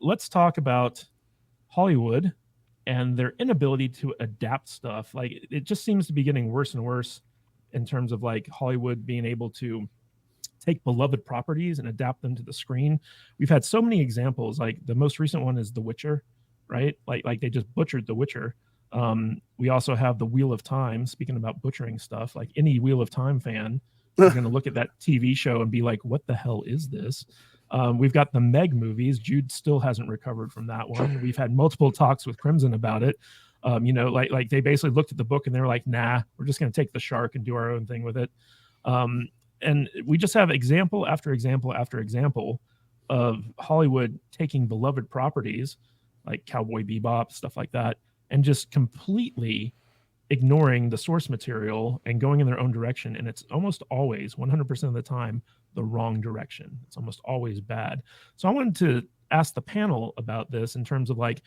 let's talk about Hollywood and their inability to adapt stuff. Like it just seems to be getting worse and worse in terms of like Hollywood being able to take beloved properties and adapt them to the screen. We've had so many examples. Like the most recent one is The Witcher, right? Like they just butchered The Witcher. We also have the Wheel of Time. Speaking about butchering stuff, like any Wheel of Time fan is going to look at that TV show and be like, "What the hell is this?" We've got the Meg movies. Jude still hasn't recovered from that one. We've had multiple talks with Crimson about it. Like they basically looked at the book and they were like, "Nah, we're just going to take the shark and do our own thing with it." Um, and we just have example after example after example of Hollywood taking beloved properties like Cowboy Bebop, stuff like that, and just completely ignoring the source material and going in their own direction. And it's almost always 100% of the time the wrong direction. It's almost always bad. So I wanted to ask the panel about this in terms of like,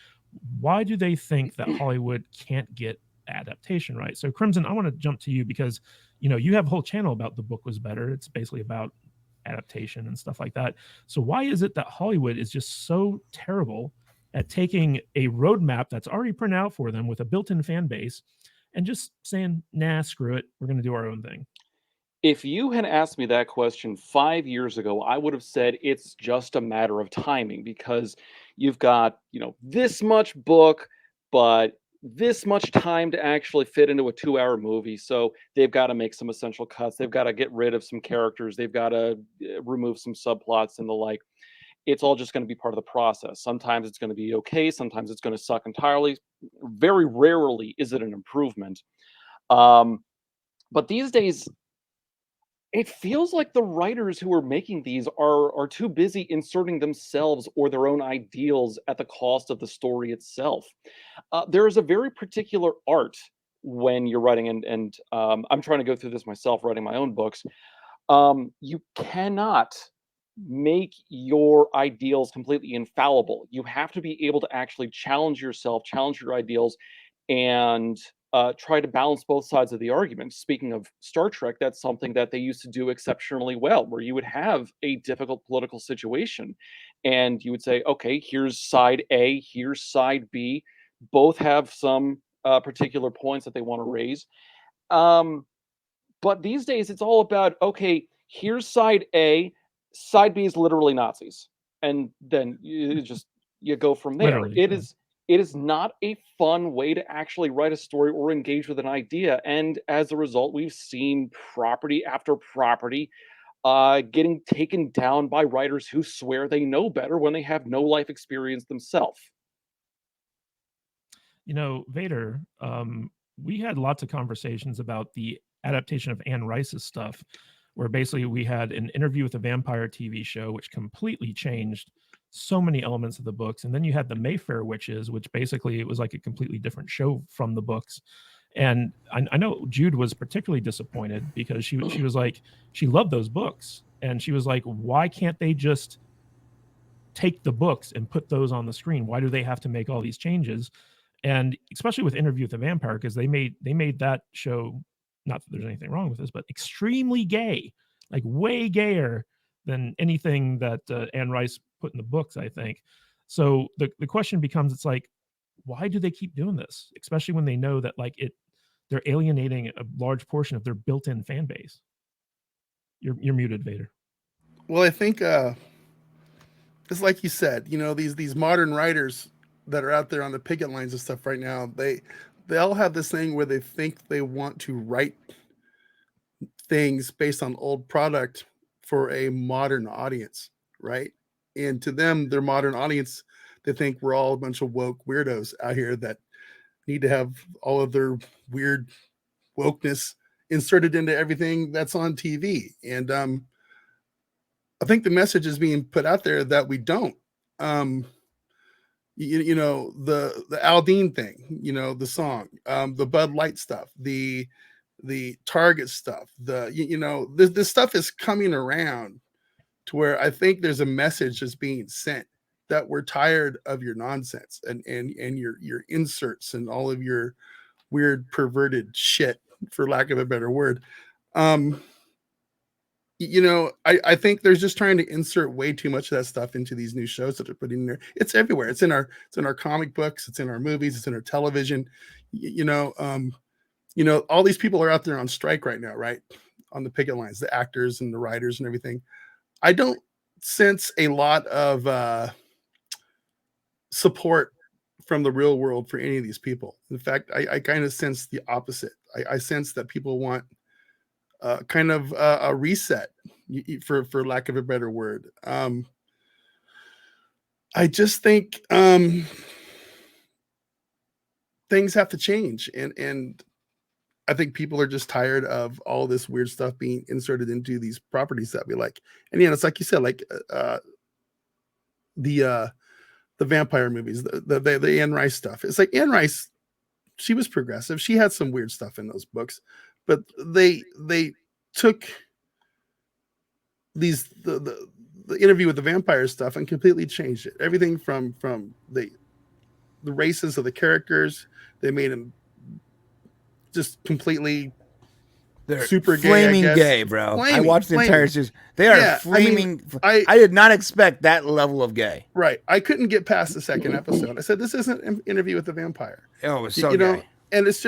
why do they think that Hollywood can't get adaptation right? So Crimson, I want to jump to you because you have a whole channel about the book was better. It's basically about adaptation and stuff like that. So why is it that Hollywood is just so terrible at taking a roadmap that's already printed out for them with a built-in fan base and just saying, nah, screw it, we're going to do our own thing? If you had asked me that question 5 years ago, I would have said it's just a matter of timing because you've got, this much book, but this much time to actually fit into a 2-hour movie. So they've got to make some essential cuts. They've got to get rid of some characters. They've got to remove some subplots and the like. It's all just going to be part of the process. Sometimes it's going to be okay. Sometimes it's going to suck entirely. Very rarely is it an improvement. Um, but these days, it feels like the writers who are making these are too busy inserting themselves or their own ideals at the cost of the story itself. There is a very particular art when you're writing, and I'm trying to go through this myself, writing my own books. You cannot make your ideals completely infallible. You have to be able to actually challenge yourself, challenge your ideals, and try to balance both sides of the argument. Speaking of Star Trek, that's something that they used to do exceptionally well, where you would have a difficult political situation and you would say, okay, here's side A, here's side B. Both have some particular points that they want to raise. Um, but these days, it's all about, okay, here's side A, side B is literally Nazis. And then you go from there. Literally, It yeah. is it is not a fun way to actually write a story or engage with an idea. And as a result, we've seen property after property getting taken down by writers who swear they know better when they have no life experience themselves. Vader, we had lots of conversations about the adaptation of Anne Rice's stuff, where basically we had an interview with a vampire TV show, which completely changed so many elements of the books. And then you had the Mayfair Witches, which basically it was like a completely different show from the books. And I know Jude was particularly disappointed because she was like, she loved those books. And she was like, why can't they just take the books and put those on the screen? Why do they have to make all these changes? And especially with Interview with the Vampire, because they made that show, not that there's anything wrong with this, but extremely gay, like way gayer than anything that Anne Rice put in the books, I think. So the question becomes, it's like, why do they keep doing this, especially when they know that like they're alienating a large portion of their built-in fan base? You're muted, Vader. Well, I think it's like you said, these modern writers that are out there on the picket lines and stuff right now, they all have this thing where they think they want to write things based on old product for a modern audience, right? And to them, their modern audience, they think we're all a bunch of woke weirdos out here that need to have all of their weird wokeness inserted into everything that's on TV. And I think the message is being put out there that we don't. Um, the Aldine thing, the song, the Bud Light stuff, the Target stuff, this stuff is coming around to where I think there's a message that's being sent that we're tired of your nonsense and your inserts and all of your weird perverted shit, for lack of a better word. Um, You know, I think they're just trying to insert way too much of that stuff into these new shows that they're putting in there. It's everywhere. It's in our comic books. It's in our movies. It's in our television. You know, all these people are out there on strike right now, right? On the picket lines, the actors and the writers and everything. I don't sense a lot of support from the real world for any of these people. In fact, I kind of sense the opposite. I sense that people want kind of a reset, for lack of a better word. I just think things have to change, and I think people are just tired of all this weird stuff being inserted into these properties that we like. And yeah, it's like you said, like the uh, the vampire movies, the Anne Rice stuff. It's like Anne Rice, she was progressive. She had some weird stuff in those books, but they took the interview with the vampire stuff and completely changed it. Everything from the races of the characters, they made them just completely They're super gay, flaming I guess. gay, bro. I Flaming, watched the flaming. entire series. They are Yeah, I mean, flaming. I did not expect that level of gay. Right. I couldn't get past the second episode. I said, this isn't an interview with the vampire. Oh, it was so you know, gay. and it's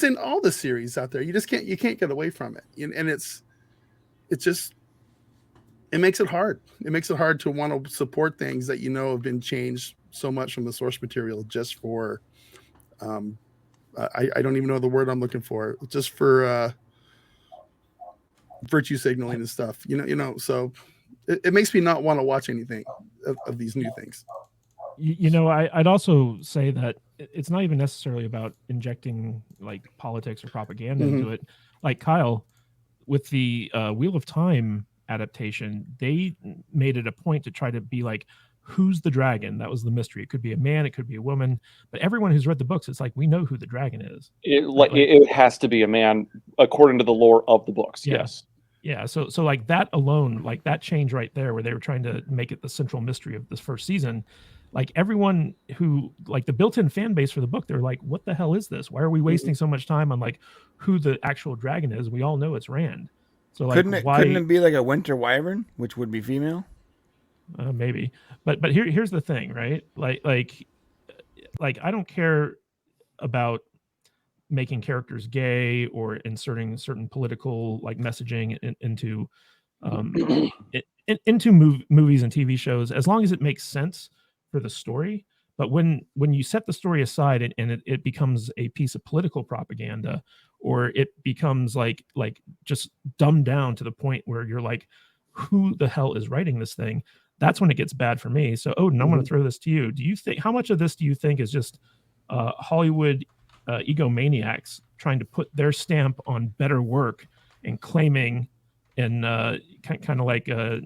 in all the series out there. You can't get away from it. And it makes it hard. It makes it hard to want to support things that have been changed so much from the source material just for I don't even know the word I'm looking for, just for virtue signaling and stuff. So it makes me not want to watch anything of these new things. I'd also say that it's not even necessarily about injecting like politics or propaganda into it. Like Kyle, with the Wheel of Time adaptation, they made it a point to try to be like, who's the dragon? That was the mystery. It could be a man, it could be a woman, but everyone who's read the books, it's like, we know who the dragon is. It has to be a man according to the lore of the books. Yeah. Yes. Yeah. So like that alone, like that change right there, where they were trying to make it the central mystery of this first season, like everyone who, like the built-in fan base for the book, they're like, what the hell is this? Why are we wasting so much time on like who the actual dragon is? We all know it's Rand. So like, couldn't it be like a winter wyvern, which would be female? Maybe, but here's the thing, right? Like I don't care about making characters gay or inserting certain political like messaging into movies and TV shows, as long as it makes sense for the story. But when you set the story aside and it becomes a piece of political propaganda, or it becomes like just dumbed down to the point where you're like, who the hell is writing this thing? That's when it gets bad for me. So Odin, I'm going to throw this to you. Do you think, how much of this do you think is just Hollywood egomaniacs trying to put their stamp on better work and claiming, and kind of like a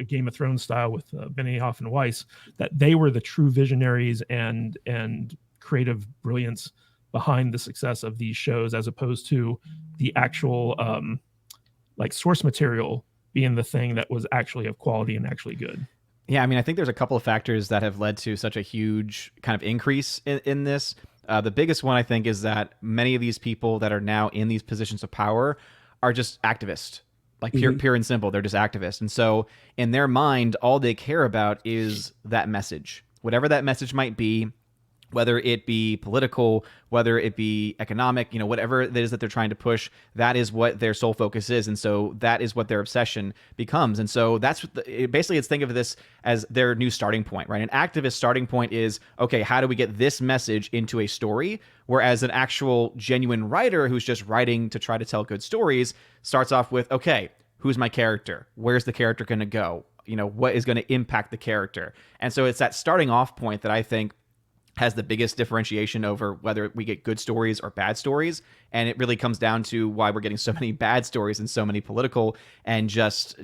Game of Thrones style with Benioff and Weiss, that they were the true visionaries and creative brilliance behind the success of these shows, as opposed to the actual like source material being the thing that was actually of quality and actually good? Yeah, I mean, I think there's a couple of factors that have led to such a huge kind of increase in this. The biggest one, I think, is that many of these people that are now in these positions of power are just activists, like pure and simple. They're just activists. And so in their mind, all they care about is that message, whatever that message might be, whether it be political, whether it be economic, whatever it is that they're trying to push, that is what their sole focus is. And so that is what their obsession becomes. And so that's what basically, it's think of this as their new starting point, right? An activist starting point is, okay, how do we get this message into a story? Whereas an actual genuine writer who's just writing to try to tell good stories starts off with, okay, who's my character? Where's the character going to go? What is going to impact the character? And so it's that starting off point that I think has the biggest differentiation over whether we get good stories or bad stories. And it really comes down to why we're getting so many bad stories and so many political and just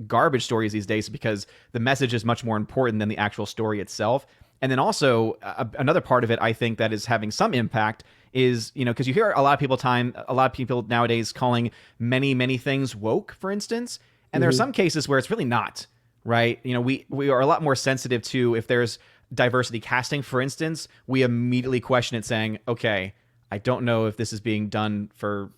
garbage stories these days, because the message is much more important than the actual story itself. And then also another part of it, I think, that is having some impact is, because you hear a lot of people nowadays calling many things woke, for instance. And there are some cases where it's really not, right? We are a lot more sensitive to, if there's diversity casting, for instance, we immediately question it, saying, okay, I don't know if this is being done for,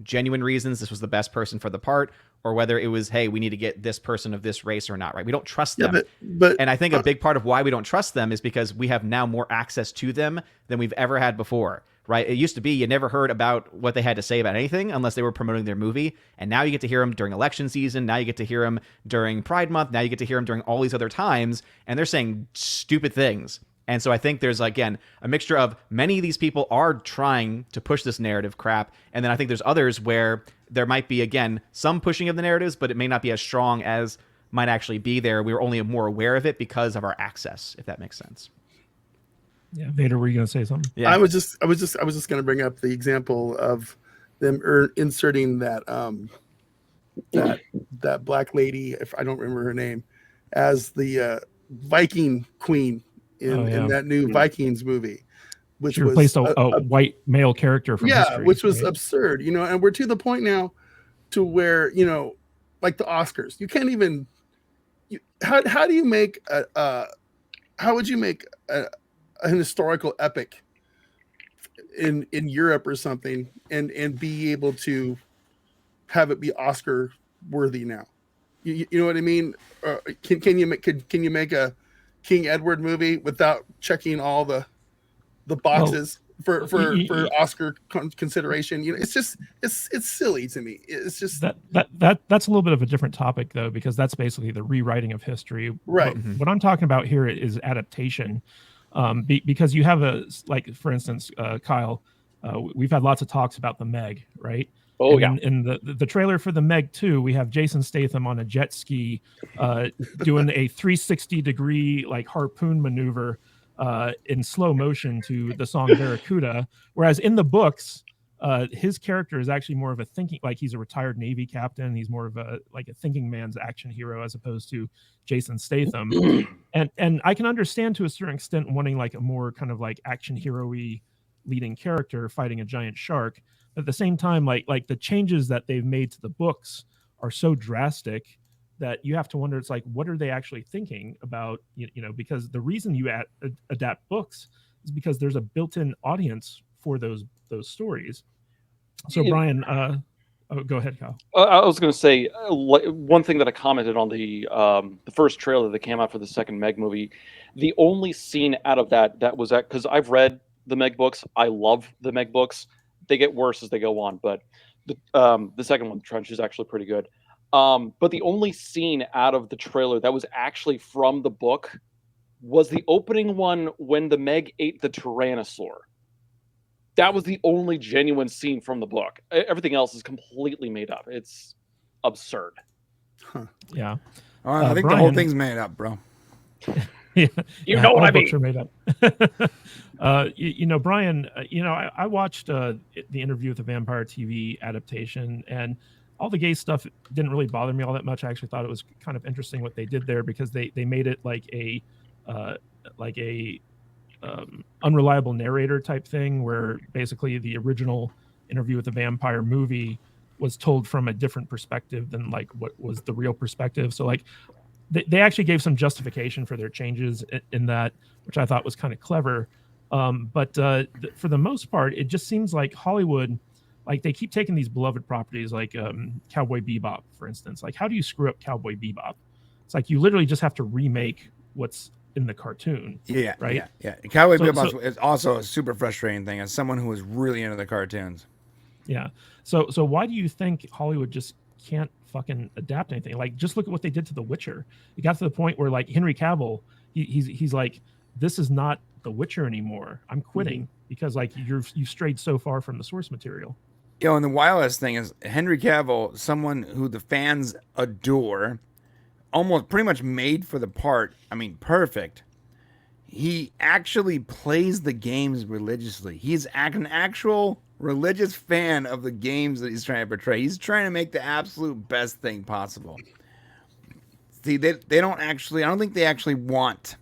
genuine reasons, this was the best person for the part, or whether it was, hey, we need to get this person of this race or not, right? We don't trust them. but And I think a big part of why we don't trust them is because we have now more access to them than we've ever had before, right? It used to be you never heard about what they had to say about anything unless they were promoting their movie. And now you get to hear them during election season. Now you get to hear them during Pride Month. Now you get to hear them during all these other times. And they're saying stupid things. And so I think there's, again, a mixture of many of these people are trying to push this narrative crap. And then I think there's others where there might be, again, some pushing of the narratives, but it may not be as strong as might actually be there. We were only more aware of it because of our access, if that makes sense. Yeah, Vader, were you going to say something? Yeah. I was just going to bring up the example of them inserting that that black lady, if I don't remember her name, as the Viking Queen in that new Vikings movie, which she replaced a white male character from history, which was right? absurd, and we're to the point now to where, like the Oscars, you can't even, how do you make how would you make an historical epic in Europe or something and be able to have it be Oscar worthy now? You know what I mean? Can you make a King Edward movie without checking all the boxes for Oscar consideration? It's just it's silly to me. It's just that's a little bit of a different topic though, because that's basically the rewriting of history. Right. What I'm talking about here is adaptation, because you have for instance, Kyle, we've had lots of talks about the Meg, right? Oh, in the trailer for the Meg 2, we have Jason Statham on a jet ski doing a 360-degree harpoon maneuver in slow motion to the song Barracuda, whereas in the books, his character is actually more of a thinking, he's a retired Navy captain. He's more of a thinking man's action hero as opposed to Jason Statham. and I can understand to a certain extent wanting a more kind of action hero-y leading character fighting a giant shark. At the same time, the changes that they've made to the books are so drastic that you have to wonder, it's what are they actually thinking about? Because the reason you adapt books is because there's a built-in audience for those stories. So Brian, go ahead, Kyle. I was going to say one thing that I commented on the first trailer that came out for the second Meg movie. The only scene out of that was because I've read the Meg books. I love the Meg books. They get worse as they go on, but the second one, Trench, is actually pretty good. But the only scene out of the trailer that was actually from the book was the opening one when the Meg ate the Tyrannosaur. That was the only genuine scene from the book. Everything else is completely made up. It's absurd. Huh. Yeah. I think Brian, the whole thing's made up, bro. Yeah, You know what I books mean. are made up. Brian, I watched the interview with the Vampire TV adaptation, and all the gay stuff didn't really bother me all that much. I actually thought it was kind of interesting what they did there, because they made it like a unreliable narrator type thing, where basically the original Interview with the Vampire movie was told from a different perspective than what was the real perspective. So they actually gave some justification for their changes in that, which I thought was kind of clever. But for the most part, it just seems like Hollywood, they keep taking these beloved properties like Cowboy BeBop, for instance. How do you screw up Cowboy BeBop? It's you literally just have to remake what's in the cartoon. Yeah, right. Yeah. Cowboy BeBop is also a super frustrating thing as someone who is really into the cartoons. Yeah. So why do you think Hollywood just can't fucking adapt anything? Just look at what they did to The Witcher. It got to the point where Henry Cavill, he's like, this is not The Witcher anymore. I'm quitting because you've strayed so far from the source material. And the wildest thing is Henry Cavill, someone who the fans adore, almost pretty much made for the part. I mean, perfect. He actually plays the games religiously. He's an actual religious fan of the games that he's trying to portray. He's trying to make the absolute best thing possible. See, they don't actually. I don't think they actually want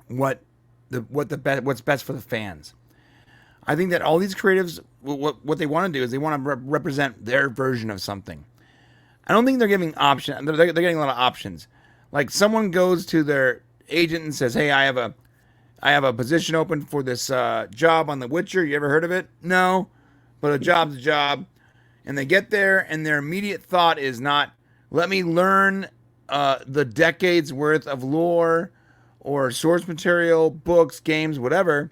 what's best for the fans. I think that all these creatives, what they want to do is they want to represent their version of something. I don't think they're giving option. They're getting a lot of options. Someone goes to their agent and says, "Hey, I have a position open for this job on The Witcher. You ever heard of it? No, but a job's a job. And they get there, and their immediate thought is not, let me learn the decades worth of lore or source material, books, games, whatever,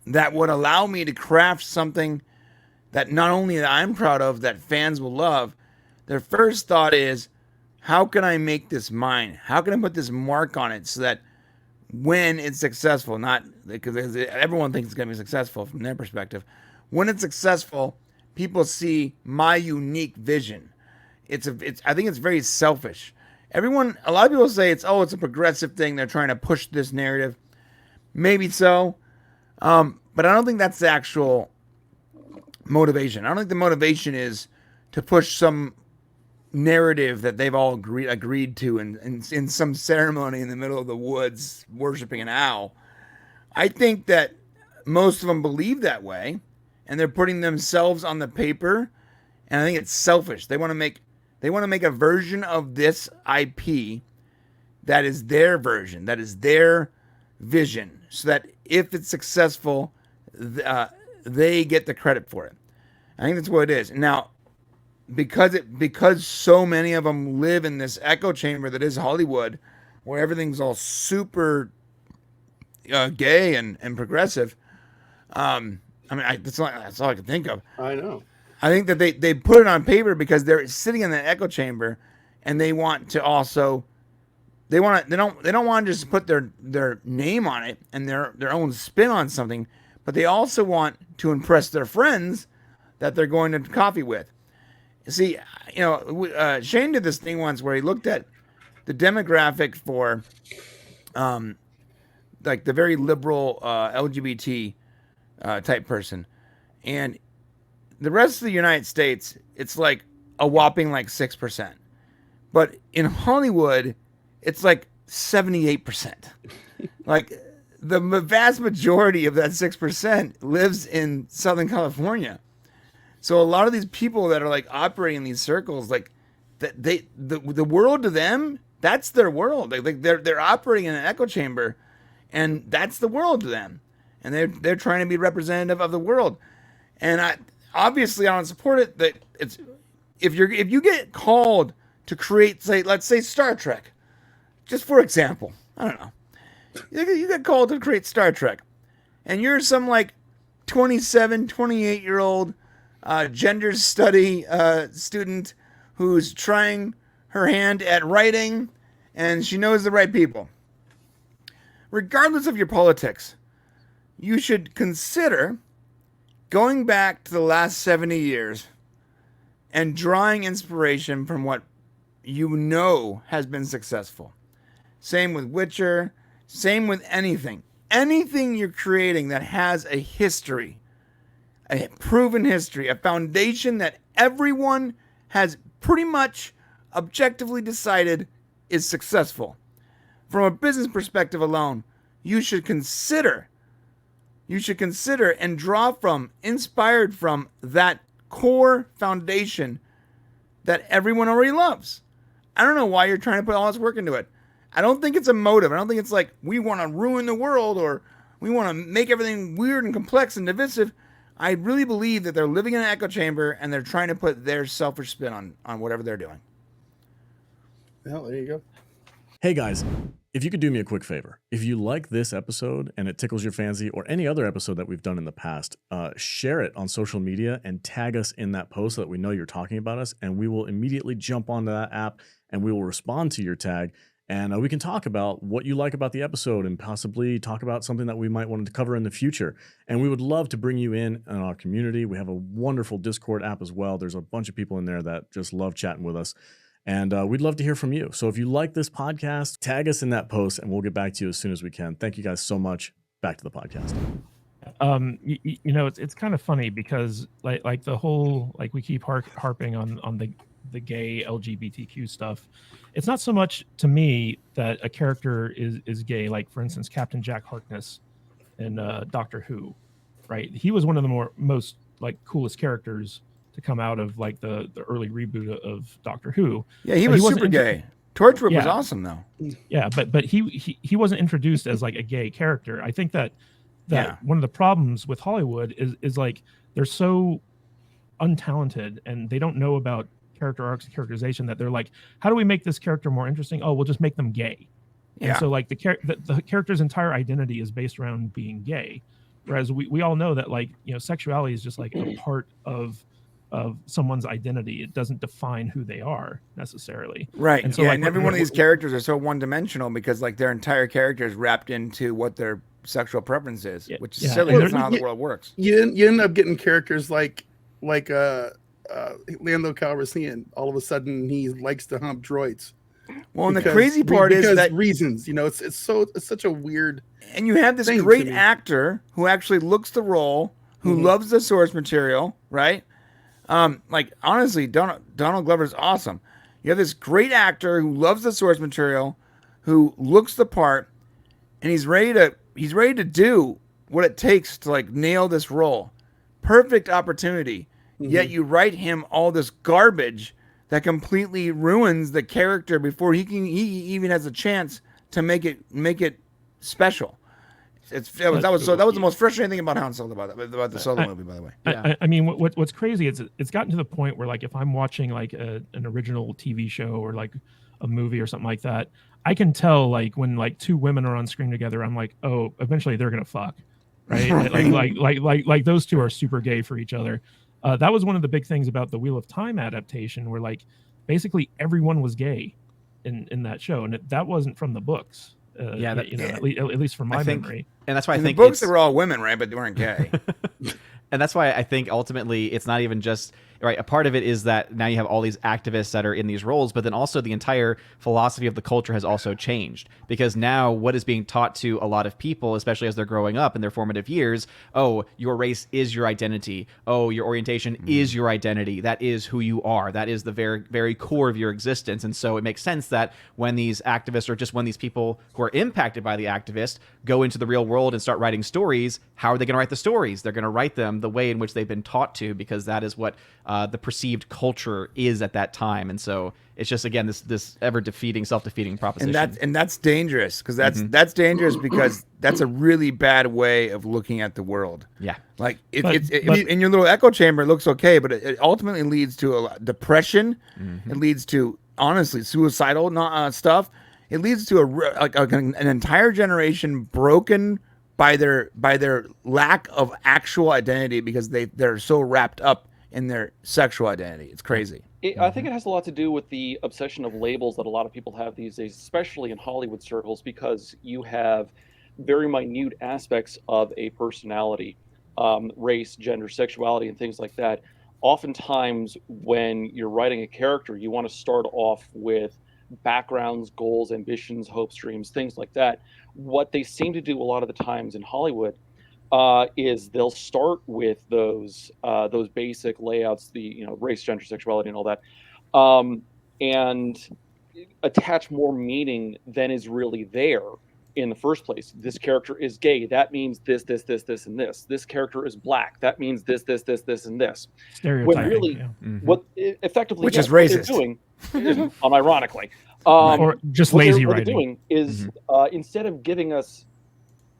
that would allow me to craft something that not only that I'm proud of, that fans will love. Their first thought is, how can I make this mine? How can I put this mark on it so that when it's successful, not because everyone thinks it's going to be successful from their perspective, when it's successful, people see my unique vision. I think it's very selfish. A lot of people say it's a progressive thing. They're trying to push this narrative. Maybe so. But I don't think that's the actual motivation. I don't think the motivation is to push some narrative that they've all agreed to in some ceremony in the middle of the woods worshiping an owl. I think that most of them believe that way, and they're putting themselves on the paper, and I think it's selfish. They want to make a version of this IP that is their version, that is their vision, so that if it's successful, they get the credit for it. I think that's what it is. Now, because so many of them live in this echo chamber that is Hollywood, where everything's all super gay and progressive. That's all I can think of. I know. I think that they put it on paper because they're sitting in that echo chamber, and they want to also they don't want to just put their name on it and their own spin on something, but they also want to impress their friends that they're going to coffee with. See, Shane did this thing once where he looked at the demographic for, like the very liberal LGBT type person, and the rest of the United States, it's like a whopping like 6%, but in Hollywood, it's like 78%. Like the vast majority of that 6% lives in Southern California. So a lot of these people that are like operating in these circles, like the world to them, that's their world. Like they're operating in an echo chamber, and that's the world to them, and they're trying to be representative of the world. And I don't support it. That it's if you get called to create, let's say Star Trek, just for example, I don't know, you get called to create Star Trek, and you're some like 27, 28-year-old gender study student who's trying her hand at writing, and she knows the right people. Regardless of your politics, you should consider going back to the last 70 years and drawing inspiration from what you know has been successful. Same with Witcher, same with anything. Anything you're creating that has a history, a proven history, a foundation that everyone has pretty much objectively decided is successful. From a business perspective alone, you should consider and draw from, inspired from that core foundation that everyone already loves. I don't know why you're trying to put all this work into it. I don't think it's a motive. I don't think it's like we want to ruin the world or we want to make everything weird and complex and divisive. I really believe that they're living in an echo chamber and they're trying to put their selfish spin on whatever they're doing. Well, there you go. Hey guys, if you could do me a quick favor, if you like this episode and it tickles your fancy or any other episode that we've done in the past, share it on social media and tag us in that post so that we know you're talking about us, and we will immediately jump onto that app and we will respond to your tag, and we can talk about what you like about the episode and possibly talk about something that we might want to cover in the future. And we would love to bring you in our community. We have a wonderful Discord app as well. There's a bunch of people in there that just love chatting with us. And we'd love to hear from you. So if you like this podcast, tag us in that post and we'll get back to you as soon as we can. Thank you guys so much. Back to the podcast. It's kind of funny because like the whole, like we keep harping on the gay LGBTQ stuff. It's not so much to me that a character is gay. Like for instance, Captain Jack Harkness in Doctor Who, right? He was one of the most like coolest characters to come out of like the early reboot of Doctor Who. Yeah, he was super gay. Torchwood was awesome though. Yeah, but he wasn't introduced as like a gay character. I think that one of the problems with Hollywood is like they're so untalented and they don't know about character arcs, characterization, that they're like, how do we make this character more interesting? Oh, we'll just make them gay. And Yeah. so like the character's entire identity is based around being gay. Whereas we all know that, like, you know, sexuality is just like a part of someone's identity. It doesn't define who they are necessarily. Right. And so, yeah, like, and every one of these characters are so one-dimensional because like their entire character is wrapped into what their sexual preference is, Yeah, which is yeah, silly. and That's there- not how the world works. You end up getting characters like Lando Calrissian. All of a sudden, he likes to hump droids. Well, and the Because- crazy part is because that, reasons, you know, it's such a weird. and you have this thing to great me. actor who actually looks the role, who Mhm. loves the source material, right? Like honestly, Donald Glover's awesome. You have this great actor who loves the source material, who looks the part, and he's ready to do what it takes to like nail this role. Perfect opportunity. Yet you write him all this garbage that completely ruins the character before he even has a chance to make it special. That was the most frustrating thing about Han Solo, about the Solo movie, by the way. Yeah. I mean, what's crazy is it's gotten to the point where, like, if I'm watching like an original TV show or like a movie or something like that, I can tell, like, when like two women are on screen together, I'm like, oh, eventually they're gonna fuck, right? like those two are super gay for each other. That was one of the big things about the Wheel of Time adaptation, where like basically everyone was gay in that show, and that wasn't from the books. Yeah, that- you know, yeah. at least from my think- memory. And that's why In I the think books, it's, they were all women, right? But they weren't gay. and that's why I think ultimately it's not even just right. A part of it is that now you have all these activists that are in these roles, but then also the entire philosophy of the culture has also changed, because now what is being taught to a lot of people, especially as they're growing up in their formative years, oh, your race is your identity. Oh, your orientation is your identity. That is who you are. That is the very, very core of your existence. And so it makes sense that when these activists, or just when these people who are impacted by the activist, go into the real world and start writing stories, how are they going to write the stories? They're going to write them the way in which they've been taught to, because that is what the perceived culture is at that time. And so it's just, again, this ever defeating, self-defeating proposition. and that's dangerous, because that's dangerous because that's a really bad way of looking at the world. Yeah. Like But- in your little echo chamber, it looks okay, but it ultimately leads to a lot depression. It leads to, honestly, suicidal stuff. It leads to an entire generation broken by their lack of actual identity, because they're so wrapped up in their sexual identity. It's crazy. I think it has a lot to do with the obsession of labels that a lot of people have these days, especially in Hollywood circles, because you have very minute aspects of a personality, race, gender, sexuality, and things like that. Oftentimes, when you're writing a character, you want to start off with backgrounds, goals, ambitions, hopes, dreams, things like that. What they seem to do a lot of the times in Hollywood is they'll start with those basic layouts, the race, gender, sexuality, and all that, and attach more meaning than is really there in the first place. This character is gay. That means this, this, this, this, and this. This character is black. That means this, this, this, this, and this. Stereotyping. really- yeah. What effectively, Which yes, is what they're racist. doing, unironically, Or just what lazy they're writing. doing is instead of giving us,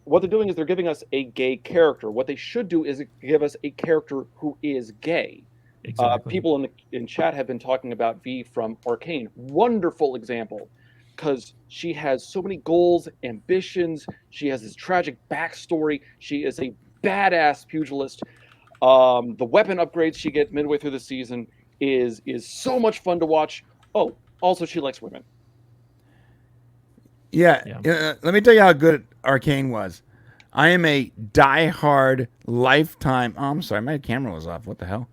what they're doing is they're giving us a gay character. What they should do is give us a character who is gay. Exactly. People in chat have been talking about V from Arcane. Wonderful example, because she has so many goals, ambitions. She has this tragic backstory. She is a badass pugilist. The weapon upgrades she gets midway through the season is so much fun to watch. Oh, also she likes women. Yeah. Yeah. Let me tell you how good Arcane was. I am a diehard lifetime. Oh, I'm sorry, my camera was off. What the hell?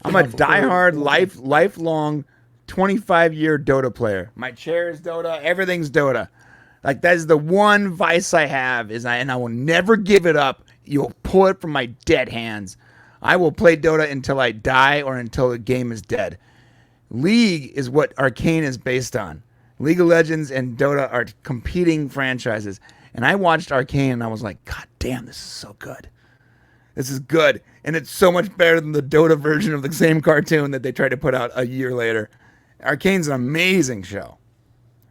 I'm a diehard lifelong 25-year Dota player. My chair is Dota. Everything's Dota. Like, that is the one vice I have, and I will never give it up. You'll pull it from my dead hands. I will play Dota until I die or until the game is dead. League is what Arcane is based on. League of Legends and Dota are competing franchises. And I watched Arcane and I was like, God damn, this is so good. This is good. And it's so much better than the Dota version of the same cartoon that they tried to put out a year later. Arcane's an amazing show.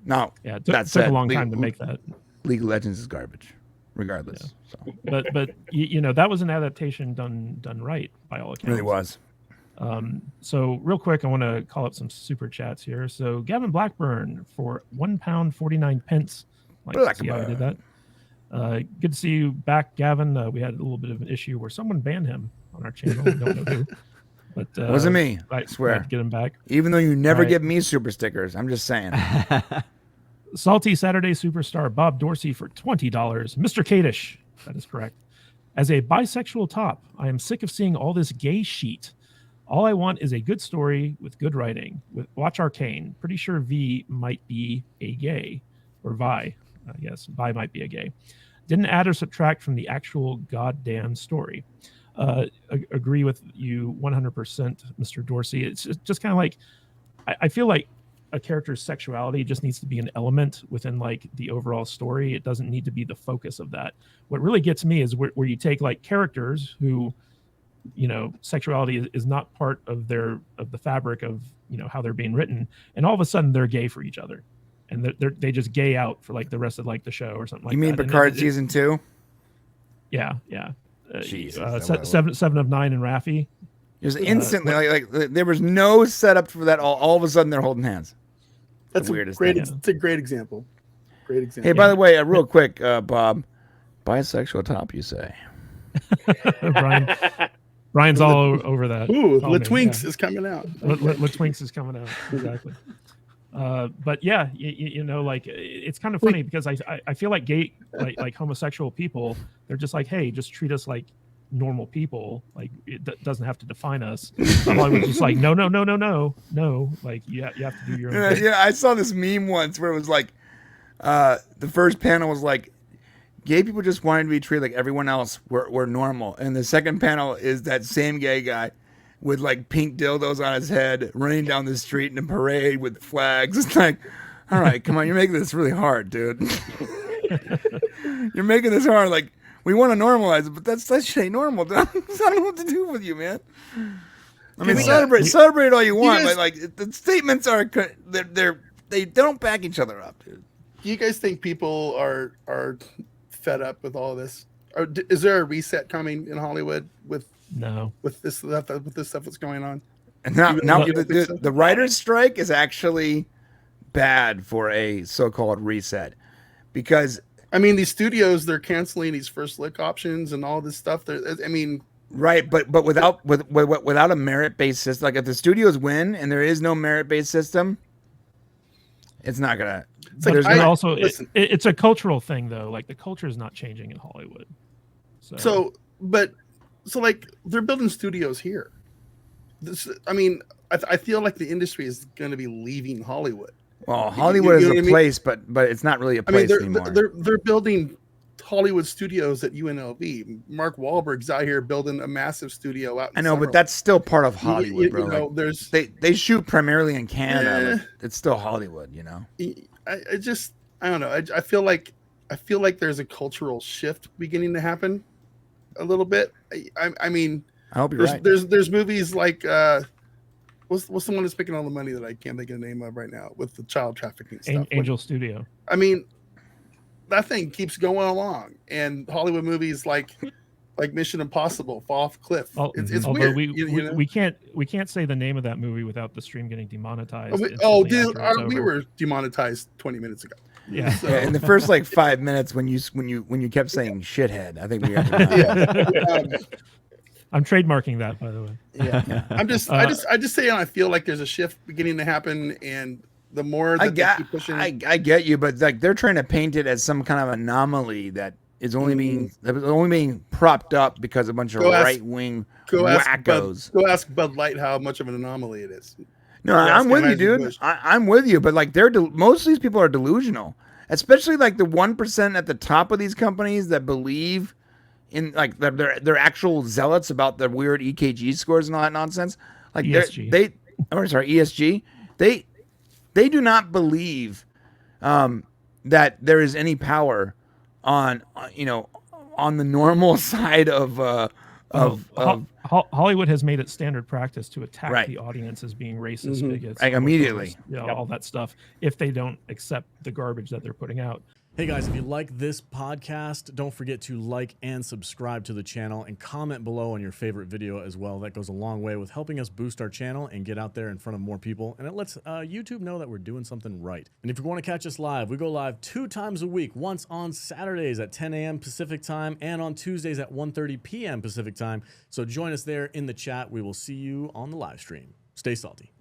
Now, Yeah, it that took said, a long time to make that. League of Legends is garbage, regardless. So, But that was an adaptation done right by all it accounts. really was. So real quick, I want to call up some super chats here. So Gavin Blackburn for £1.49. Like, see how I did that? Good to see you back, Gavin. We had a little bit of an issue where someone banned him on our channel. We don't know who, but Wasn't me. I glad swear. to get him back. Even though you never Right. give me super stickers, I'm just saying. Salty Saturday superstar Bob Dorsey for $20. Mr. Kadish, that is correct. As a bisexual top, I am sick of seeing all this gay sheet. All I want is a good story with good writing. Watch Arcane. Pretty sure V might be a gay, or Vi. Yes, Vi might be a gay. Didn't add or subtract from the actual goddamn story. Agree with you 100%, Mr. Dorsey. It's just kind of like, I feel like a character's sexuality just needs to be an element within like the overall story. It doesn't need to be the focus of that. What really gets me is where you take like characters who, you know, sexuality is not part of the fabric of, you know, how they're being written, and all of a sudden they're gay for each other, and they just gay out for like the rest of like the show or something like that. You mean Picard season 2? Yeah. Jesus, seven of nine and Raffi. Just instantly, like there was no setup for that. All of a sudden, they're holding hands. That's the a weirdest great. thing. It's a great example. Great example. Hey, by the way, real quick, Bob, bisexual top, you say? Brian's all over that. Ooh, comment, Twinks is coming out. Twinks is coming out. Exactly. But yeah, you know, like it's kind of funny because I feel like gay, like homosexual people, they're just like, hey, just treat us like normal people. Like it doesn't have to define us. Hollywood's just like, no. Like you have to do your own thing. Yeah, I saw this meme once where it was like, the first panel was like, gay people just wanted to be treated like everyone else were normal, and the second panel is that same gay guy with like pink dildos on his head running down the street in a parade with flags. It's like, all right, come on, you're making this really hard, dude. You're making this hard. Like, we want to normalize it, but that shit ain't normal, dude. I don't know what to do with you, man. I mean, celebrate all you want, but like the statements are they don't back each other up, dude. Do you guys think people are fed up with all this? Or is there a reset coming in Hollywood with this stuff that's going on? And now the writer's strike is actually bad for a so-called reset, because I mean, these studios, they're canceling these first look options and all this stuff. I mean, right, but without a merit-based system, like if the studios win and there is no merit-based system, it's not gonna. It's a cultural thing though. Like the culture is not changing in Hollywood. So like they're building studios here. I mean, I feel like the industry is going to be leaving Hollywood. Well, Hollywood is a place, but it's not really a place anymore. They're building Hollywood studios at UNLV. Mark Wahlberg's out here building a massive studio out. I know, but that's still part of Hollywood, bro. You know, like, they shoot primarily in Canada. But it's still Hollywood, you know. I don't know. I feel like there's a cultural shift beginning to happen a little bit. I mean, I hope you're right. There's movies like what's the one that's making all the money that I can't think of the name of right now with the child trafficking stuff? Angel Studio. I mean, that thing keeps going along, and Hollywood movies like Mission Impossible fall off a cliff. It's although weird. we can't say the name of that movie without the stream getting demonetized. We were demonetized 20 minutes ago. Yeah. So. Yeah, in the first like 5 minutes when you kept saying shithead, I think we got to I'm trademarking that, by the way. Yeah. I just saying I feel like there's a shift beginning to happen, and the more that they keep pushing, I get you, but like they're trying to paint it as some kind of anomaly that is only being propped up because a bunch of right wing wackos. Go ask Bud Light how much of an anomaly it is. No, I'm with you, dude. I'm with you, but like most of these people are delusional, especially like the 1% at the top of these companies that believe in like they're actual zealots about the weird EKG scores and all that nonsense. Like ESG. ESG. They do not believe that there is any power on the normal side of Hollywood has made it standard practice to attack the audience as being racist, bigots, immediately, all that stuff if they don't accept the garbage that they're putting out. Hey guys, if you like this podcast, don't forget to like and subscribe to the channel and comment below on your favorite video as well. That goes a long way with helping us boost our channel and get out there in front of more people. And it lets YouTube know that we're doing something right. And if you want to catch us live, we go live 2 times a week, once on Saturdays at 10 a.m. Pacific time and on Tuesdays at 1:30 p.m. Pacific time. So join us there in the chat. We will see you on the live stream. Stay salty.